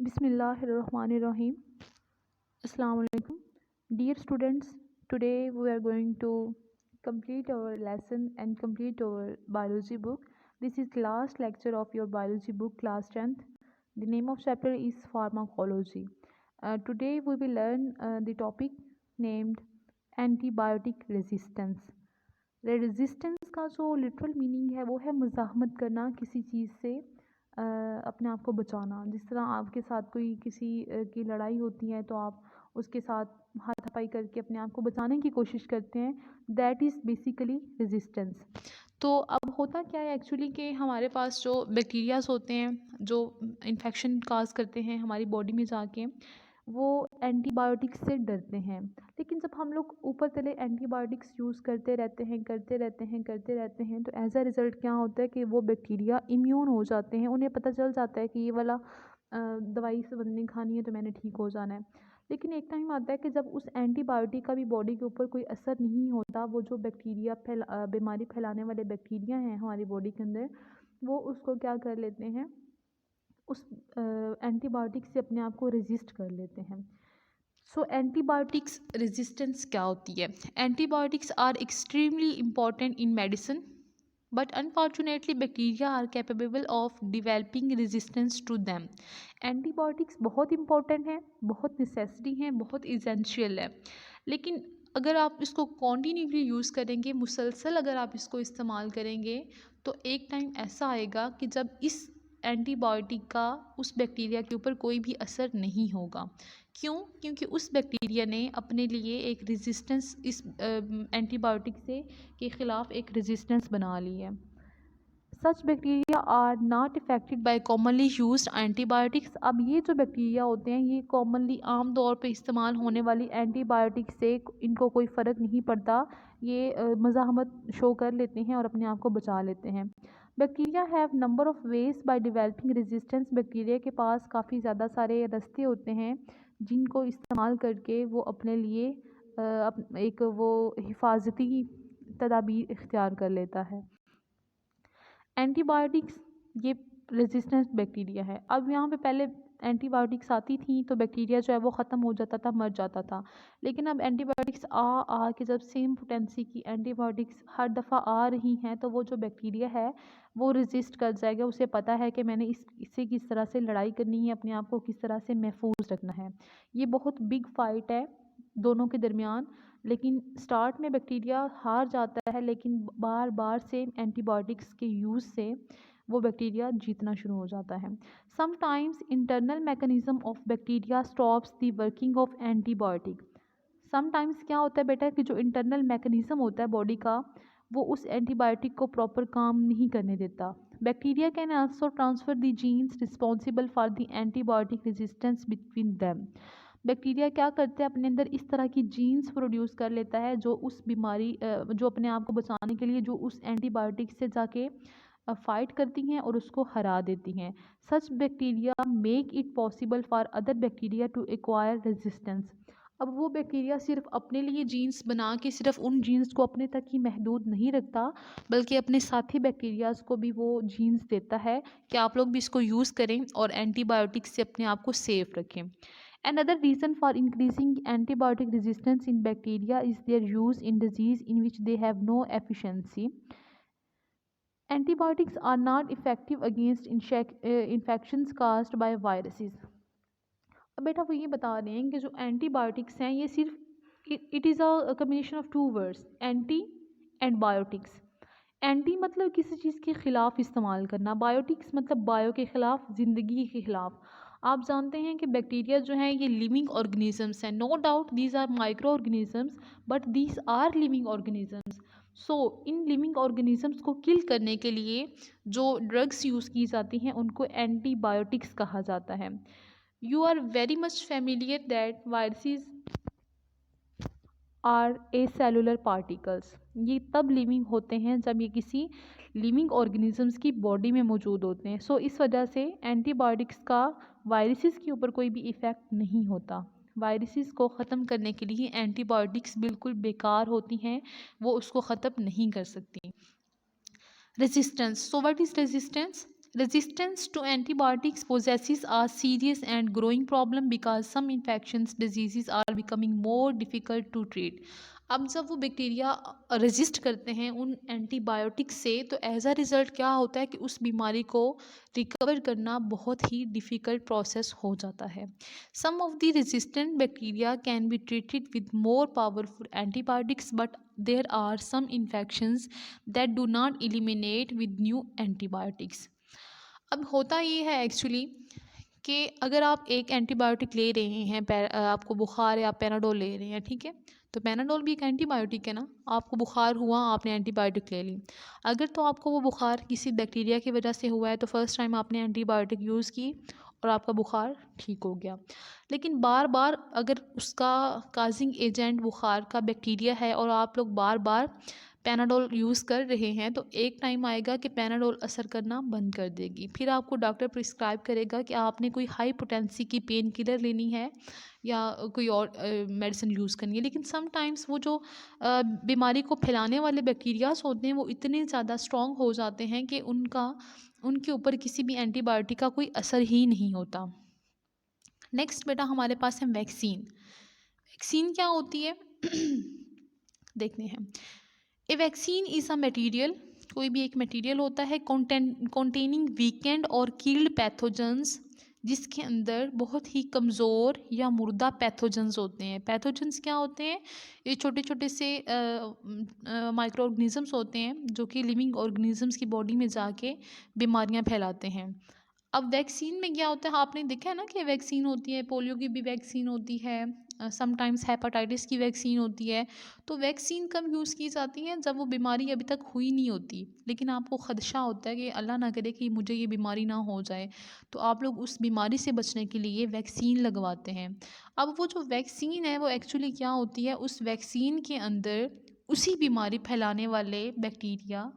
Bismillahirrahmanirrahim. Assalamu alaikum. Dear students, today we are going to complete our lesson and complete our biology book. This is last lecture of your biology book, class 10th. The name of chapter is pharmacology. Today we will learn the topic named antibiotic resistance. Resistance का जो literal meaning है वो है मुज़ाहमत करना, किसी चीज़ से अपने आप को बचाना। जिस तरह आपके साथ कोई किसी की लड़ाई होती है तो आप उसके साथ हाथापाई करके अपने आप को बचाने की कोशिश करते हैं, दैट इज़ बेसिकली रेजिस्टेंस। तो अब होता क्या है एक्चुअली कि हमारे पास जो बैक्टीरियाज होते हैं जो इन्फेक्शन काज करते हैं हमारी बॉडी में जाके, वो एंटीबायोटिक्स से डरते हैं। लेकिन जब हम लोग ऊपर तले एंटीबायोटिक्स यूज़ करते रहते हैं तो एज अ रिज़ल्ट क्या होता है कि वो बैक्टीरिया इम्यून हो जाते हैं। उन्हें पता चल जाता है कि ये वाला दवाई से बंदने खानी है तो मैंने ठीक हो जाना है। लेकिन एक टाइम आता है कि जब उस एंटीबायोटिक का भी बॉडी के ऊपर कोई असर नहीं होता, वो जो बैक्टीरिया बीमारी फैलाने वाले बैक्टीरिया हैं हमारी बॉडी के अंदर, वो उसको क्या कर लेते हैं, उस एंटीबायोटिक से अपने आप को रेजिस्ट कर लेते हैं। सो एंटीबायोटिक्स रेजिस्टेंस क्या होती है? Antibiotics are extremely important in medicine, but unfortunately bacteria are capable of developing resistance to them. Antibiotics बहुत इंपॉर्टेंट है, बहुत नेसेसरी हैं, बहुत इसेंशियल है। लेकिन अगर आप इसको कॉन्टीन्यूसली यूज़ करेंगे, मुसलसल अगर आप इसको इस्तेमाल करेंगे, तो एक टाइम ऐसा आएगा कि जब इस एंटीबायोटिक का उस बैक्टीरिया के ऊपर कोई भी असर नहीं होगा। क्यों? क्योंकि उस बैक्टीरिया ने अपने लिए एक रेजिस्टेंस इस एंटीबायोटिक से के ख़िलाफ़ एक रेजिस्टेंस बना ली है। Such bacteria are not affected by commonly used antibiotics. अब ये जो बैक्टीरिया होते हैं ये कॉमनली आम तौर पे इस्तेमाल होने वाली एंटीबायोटिक से इनको कोई फ़र्क नहीं पड़ता। ये मज़ाहमत शो कर लेते हैं और अपने आप को बचा लेते हैं। Bacteria have number of veg bye developing resistance. Bacteria के पास काफ़ी ज़्यादा सारे रास्ते होते हैं जिनको इस्तेमाल करके वो अपने लिए एक वो हिफाजती तदाबीर इख्तियार कर लेता है। एंटीबायोटिक्स ये रेजिस्टेंस बैक्टीरिया है। अब यहाँ पे पहले एंटीबायोटिक्स आती थी तो बैक्टीरिया जो है वो ख़त्म हो जाता था, मर जाता था। लेकिन अब एंटीबायोटिक्स आ के जब सेम पोटेंसी की एंटीबायोटिक्स हर दफ़ा आ रही हैं तो वो जो बैक्टीरिया है वो रेजिस्ट कर जाएगा। उसे पता है कि मैंने इससे किस तरह से लड़ाई करनी है, अपने आप को किस तरह से महफूज रखना है। ये बहुत बिग फाइट है दोनों के दरमियान। लेकिन स्टार्ट में बैक्टीरिया हार जाता है, लेकिन बार बार से एंटीबायोटिक्स के यूज़ से वो बैक्टीरिया जीतना शुरू हो जाता है। Sometimes internal mechanism of bacteria stops the working of antibiotic. Sometimes क्या होता है बेटा कि जो इंटरनल मैकेनिज्म होता है बॉडी का, वो उस एंटीबायोटिक को प्रॉपर काम नहीं करने देता। Bacteria can also transfer the genes responsible for the antibiotic resistance between them. Bacteria क्या करते हैं, अपने अंदर इस तरह की जीन्स प्रोड्यूस कर लेता है जो उस बीमारी जो अपने आप को बचाने के लिए जो उस एंटीबायोटिक से जाके फ़ाइट करती हैं और उसको हरा देती हैं। Such bacteria make it possible for other bacteria to acquire resistance. अब वो बैक्टीरिया सिर्फ अपने लिए जीन्स बना के सिर्फ उन जीन्स को अपने तक ही महदूद नहीं रखता, बल्कि अपने साथी बैक्टीरियाज़ को भी वो जीन्स देता है कि आप लोग भी इसको यूज़ करें और एंटीबायोटिक से अपने आप को सेफ रखें। Another reason for increasing antibiotic resistance in bacteria is their use in disease in which they have no efficacy. Antibiotics are not effective against infections caused by viruses. अब बेटा वो ये बता रहे हैं कि जो एंटीबायोटिक्स हैं ये सिर्फ it is a combination of two words, anti and biotics. Anti मतलब किसी चीज़ के ख़िलाफ़ इस्तेमाल करना, बायोटिक्स मतलब बायो के ख़िलाफ़, ज़िंदगी के ख़िलाफ़। आप जानते हैं कि बैक्टीरिया जो हैं ये लिविंग ऑर्गेनिजम्स हैं। No doubt these are micro organisms, but these are living organisms. So इन लिविंग ऑर्गेनिजम्स को किल करने के लिए जो ड्रग्स यूज़ की जाती हैं उनको एंटीबायोटिक्स कहा जाता है। You are very much familiar that viruses are a cellular particles. ये तब लिविंग होते हैं जब ये किसी लिविंग ऑर्गेनिजम्स की बॉडी में मौजूद होते हैं। सो इस वजह से एंटीबायोटिक्स का वायरसेस के ऊपर कोई भी इफ़ेक्ट नहीं होता। वायरसेस को ख़त्म करने के लिए एंटीबायोटिक्स बिल्कुल बेकार होती हैं, वो उसको ख़त्म नहीं कर सकती। Resistance. So what is resistance? Resistance to antibiotics possesses a serious and growing problem because some infections diseases are becoming more difficult to treat. अब जब वो बैक्टीरिया रेजिस्ट करते हैं उन एंटीबायोटिक्स से, तो एज अ रिज़ल्ट क्या होता है कि उस बीमारी को रिकवर करना बहुत ही डिफ़िकल्ट प्रोसेस हो जाता है. Some of the resistant bacteria can be treated with more powerful antibiotics, but there are some infections that do not eliminate with new antibiotics. अब होता ये है एक्चुअली कि अगर आप एक एंटीबायोटिक ले रहे हैं, आपको बुखार है, आप पैनाडोल ले रहे हैं, ठीक है, तो पैनाडोल भी एक एंटीबायोटिक है ना. आपको बुखार हुआ, आपने एंटीबायोटिक ले ली. अगर तो आपको वो बुखार किसी बैक्टीरिया की वजह से हुआ है तो फर्स्ट टाइम आपने एंटीबायोटिक यूज़ की और आपका बुखार ठीक हो गया. लेकिन बार बार अगर उसका काजिंग एजेंट बुखार का बैक्टीरिया है और आप लोग बार बार पैनाडोल यूज़ कर रहे हैं, तो एक टाइम आएगा कि पैनाडोल असर करना बंद कर देगी. फिर आपको डॉक्टर प्रिस्क्राइब करेगा कि आपने कोई हाई पोटेंसी की पेन किलर लेनी है या कोई और मेडिसिन यूज़ करनी है. लेकिन समटाइम्स वो जो बीमारी को फैलाने वाले बैक्टीरियाज होते हैं वो इतने ज़्यादा स्ट्रॉन्ग हो जाते हैं कि उनके ऊपर किसी भी एंटीबायोटिक का कोई असर ही नहीं होता. नेक्स्ट बेटा हमारे पास है वैक्सीन. वैक्सीन क्या होती है देखते हैं. ए वैक्सीन इज़ अ मटेरियल, कोई भी एक मटेरियल होता है कॉन्टेनिंग वीकेंड और कील्ड पैथोजेंस, जिसके अंदर बहुत ही कमज़ोर या मुर्दा पैथोजेंस होते हैं. पैथोजेंस क्या होते हैं? ये छोटे छोटे से माइक्रो ऑर्गेनिज़म्स होते हैं जो कि लिविंग ऑर्गेनिज़म्स की बॉडी में जाके बीमारियां फैलाते हैं. अब वैक्सीन में क्या होता है, आपने देखा है ना कि वैक्सीन होती है, पोलियो की भी वैक्सीन होती है, समटाइम्स हेपाटाइटिस की वैक्सीन होती है. तो वैक्सीन कब यूज़ की जाती है? जब वो बीमारी अभी तक हुई नहीं होती, लेकिन आपको ख़दशा होता है कि अल्लाह ना करे कि मुझे ये बीमारी ना हो जाए, तो आप लोग उस बीमारी से बचने के लिए वैक्सीन लगवाते हैं. अब वो जो वैक्सीन है वो एक्चुअली क्या होती है, उस वैक्सीन के अंदर उसी बीमारी फैलाने वाले बैक्टीरिया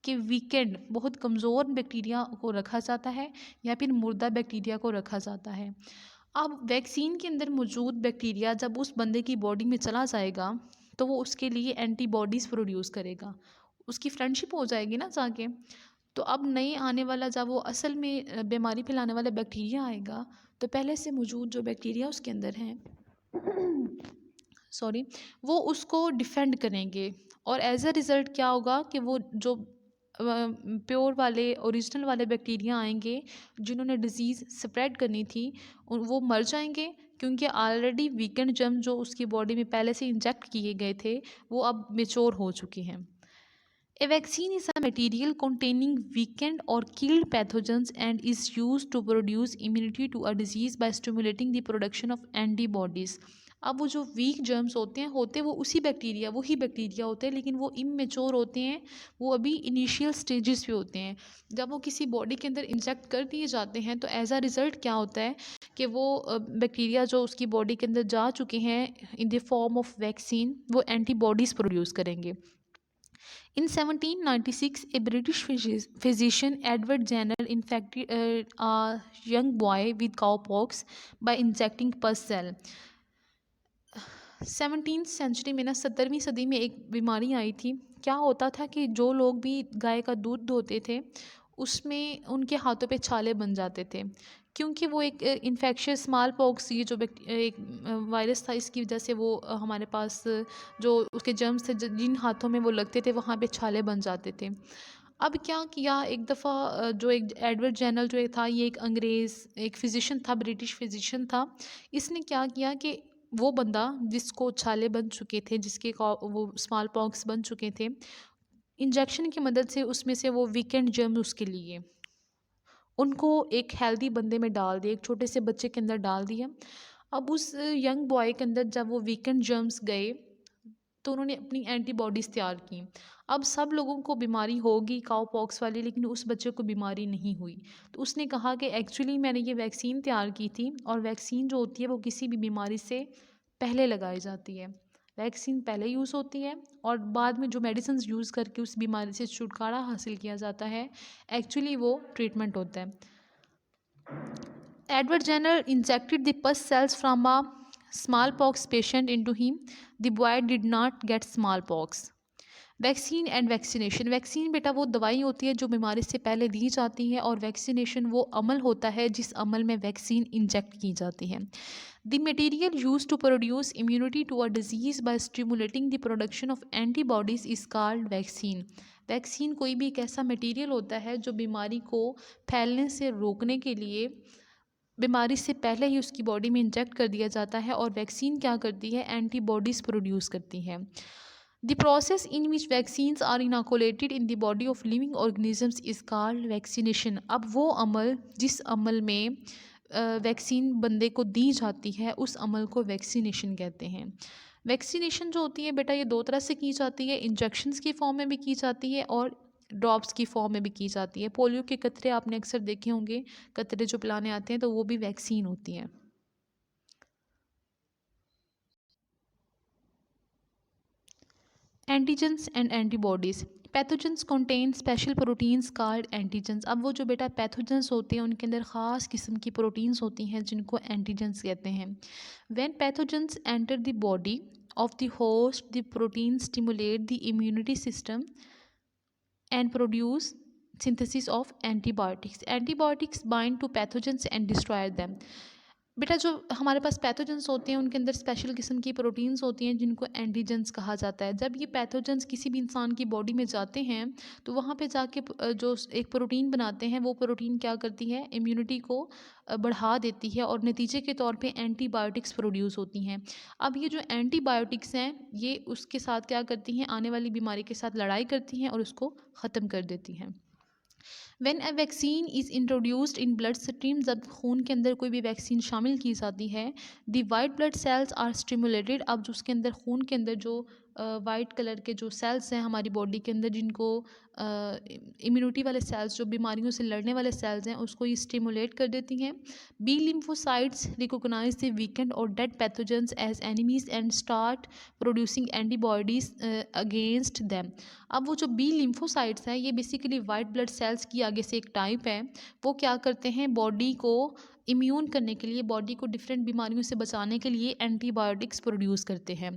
कि वीकेंड बहुत कमज़ोर बैक्टीरिया को रखा जाता है या फिर मुर्दा बैक्टीरिया को रखा जाता है. अब वैक्सीन के अंदर मौजूद बैक्टीरिया जब उस बंदे की बॉडी में चला जाएगा तो वो उसके लिए एंटीबॉडीज़ प्रोड्यूस करेगा, उसकी फ्रेंडशिप हो जाएगी ना जाके. तो अब नई आने वाला जब वो असल में बीमारी फैलाने वाला बैक्टीरिया आएगा, तो पहले से मौजूद जो बैक्टीरिया उसके अंदर हैं सॉरी, वो उसको डिफेंड करेंगे. और एज अ रिज़ल्ट क्या होगा कि वो जो प्योर वाले ओरिजिनल वाले बैक्टीरिया आएंगे जिन्होंने डिज़ीज़ स्प्रेड करनी थी, वो मर जाएंगे, क्योंकि ऑलरेडी वीकेंड जर्म जो उसकी बॉडी में पहले से इंजेक्ट किए गए थे वो अब मेच्योर हो चुके हैं. A vaccine is a material containing weakened or killed pathogens and is used to produce immunity to a disease by stimulating the production of antibodies. अब वो जो वीक जर्म्स होते हैं वो उसी बैक्टीरिया वही बैक्टीरिया होते हैं, लेकिन वो इमेच्योर होते हैं, वो अभी इनिशियल स्टेजेस पे होते हैं. जब वो किसी बॉडी के अंदर इंजेक्ट कर दिए जाते हैं तो एज अ रिज़ल्ट क्या होता है कि वो बैक्टीरिया जो उसकी बॉडी के अंदर जा चुके हैं in the form of vaccine, वो एंटीबॉडीज़ प्रोड्यूस करेंगे. In 1796, a British physician, Edward Jenner, infected a young boy with cowpox by injecting pus cell. 17th century में ना 17वीं सदी में एक बीमारी आई थी. क्या होता था कि जो लोग भी गाय का दूध धोते थे उसमें उनके हाथों पे छाले बन जाते थे, क्योंकि वो एक इन्फेक्शियस स्मॉल पॉक्स, ये जो एक वायरस था, इसकी वजह से वो हमारे पास जो उसके जर्म्स थे जिन हाथों में वो लगते थे वहाँ पे छाले बन जाते थे. अब क्या किया, एक दफ़ा जो एक एडवर्ड जेनर जो था, ये एक अंग्रेज़ एक फ़िज़िशियन था, ब्रिटिश फ़िज़िशियन था. इसने क्या किया कि वो बंदा जिसको छाले बन चुके थे, जिसके वो स्मॉल पॉक्स बन चुके थे, इंजेक्शन की मदद से उसमें से वो वीकेंड जर्म उसके लिए उनको एक हेल्दी बंदे में डाल दिया, एक छोटे से बच्चे के अंदर डाल दिया. अब उस यंग बॉय के अंदर जब वो वीकेंड जर्म्स गए तो उन्होंने अपनी एंटीबॉडीज़ तैयार की. अब सब लोगों को बीमारी होगी काउ पॉक्स वाली, लेकिन उस बच्चे को बीमारी नहीं हुई. तो उसने कहा कि एक्चुअली मैंने ये वैक्सीन तैयार की थी, और वैक्सीन जो होती है वो किसी भी बीमारी से पहले लगाई जाती है. वैक्सीन पहले यूज़ होती है और बाद में जो मेडिसिन यूज़ करके उस बीमारी से छुटकारा हासिल किया जाता है, एक्चुअली वो ट्रीटमेंट होता है. Edward Jenner injected the pus cells from a smallpox patient into him. The boy did not get smallpox. Vaccine and vaccination. Vaccine बेटा वो दवाई होती है जो बीमारी से पहले दी जाती है, और वैक्सीनेशन वो अमल होता है जिस अमल में वैक्सीन इंजेक्ट की जाती है। The material use to produce immunity to a disease by stimulating the production of antibodies is called vaccine. Vaccine कोई भी एक ऐसा मटेरियल होता है जो बीमारी को फैलने से रोकने के लिए बीमारी से पहले ही उसकी बॉडी में इंजेक्ट कर दिया जाता है, और वैक्सीन क्या करती है, एंटीबॉडीज़ प्रोड्यूस करती है। The process in which vaccines are inoculated in the body of living organisms is called vaccination. अब वो अमल जिस अमल में वैक्सीन बंदे को दी जाती है उस अमल को वैक्सीनेशन कहते हैं। वैक्सीनेशन जो होती है बेटा ये दो तरह से की जाती है, इंजेक्शंस की फॉर्म में भी की जाती है और ड्रॉप्स की फॉर्म में भी की जाती है। पोलियो के कतरे आपने अक्सर देखे होंगे, कतरे जो पिलाने आते हैं तो वो भी वैक्सीन होती हैं। Antigens and antibodies. Pathogens contain special proteins called antigens. अब वो जो बेटा पैथोजेंस होते हैं उनके अंदर ख़ास किस्म की प्रोटीन्स होती हैं जिनको एंटीजेंस कहते हैं। When pathogens enter the body of the host the protein stimulate the immunity system and produce synthesis of antibiotics. Antibiotics bind to pathogens and destroy them. बेटा जो हमारे पास पैथोजेंस होते हैं उनके अंदर स्पेशल किस्म की प्रोटीन्स होती हैं जिनको एंटीजेंस कहा जाता है। जब ये पैथोजेंस किसी भी इंसान की बॉडी में जाते हैं तो वहाँ पे जाके जो एक प्रोटीन बनाते हैं वो प्रोटीन क्या करती है, इम्यूनिटी को बढ़ा देती है और नतीजे के तौर पे एंटीबायोटिक्स प्रोड्यूस होती हैं। अब ये जो एंटीबायोटिक्स हैं ये उसके साथ क्या करती हैं, आने वाली बीमारी के साथ लड़ाई करती हैं और उसको ख़त्म कर देती हैं। When a vaccine is introduced in blood stream, जब खून के अंदर कोई भी वैक्सीन शामिल की जाती है, the white blood cells are stimulated. अब जो उसके अंदर खून के अंदर जो वाइट कलर के जो सेल्स हैं हमारी बॉडी के अंदर जिनको इम्यूनिटी वाले सेल्स जो बीमारियों से लड़ने वाले सेल्स हैं उसको ये स्टिमुलेट कर देती हैं। B lymphocytes recognise the weakened और dead pathogens as enemies and start producing antibodies against them. अब वो जो बी लिम्फोसाइट्स हैं ये बेसिकली वाइट ब्लड सेल्स की आगे से एक टाइप है। वो क्या करते हैं, बॉडी को इम्यून करने के लिए, बॉडी को डिफरेंट बीमारियों से बचाने के लिए एंटीबायोटिक्स प्रोड्यूस करते हैं।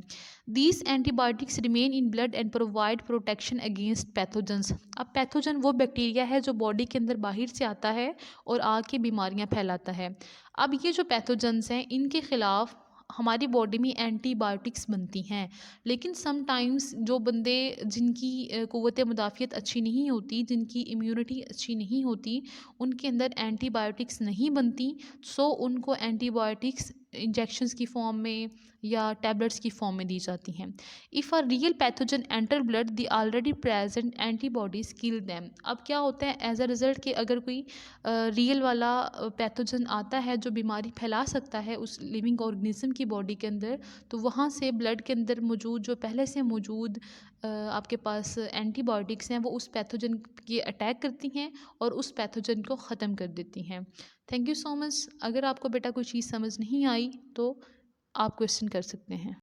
These antibiotics remain in blood and provide protection against pathogens. अब पैथोजन वो बैक्टीरिया है जो बॉडी के अंदर बाहर से आता है और आके बीमारियां फैलाता है। अब ये जो पैथोजेंस हैं इनके ख़िलाफ़ हमारी बॉडी में एंटीबायोटिक्स बनती हैं, लेकिन समटाइम्स जो बंदे जिनकी क़ुव्वत मुदाफ़ियत अच्छी नहीं होती, जिनकी इम्यूनिटी अच्छी नहीं होती, उनके अंदर एंटीबायोटिक्स नहीं बनती, सो उनको एंटीबायोटिक्स इंजेक्शंस की फ़ॉर्म में या टैबलेट्स की फ़ॉर्म में दी जाती हैं। If a real pathogen enter blood the already present antibodies kill them. अब क्या होता है, एज अ रिज़ल्ट कि अगर कोई रियल वाला पैथोजन आता है जो बीमारी फैला सकता है उस लिविंग ऑर्गेनिज्म की बॉडी के अंदर, तो वहाँ से ब्लड के अंदर मौजूद जो पहले से मौजूद आपके पास एंटीबायोटिक्स हैं वो उस पैथोजन की अटैक करती हैं और उस पैथोजन को ख़त्म कर देती हैं। Thank you so much. अगर आपको बेटा कोई चीज़ समझ नहीं आई तो आप क्वेश्चन कर सकते हैं।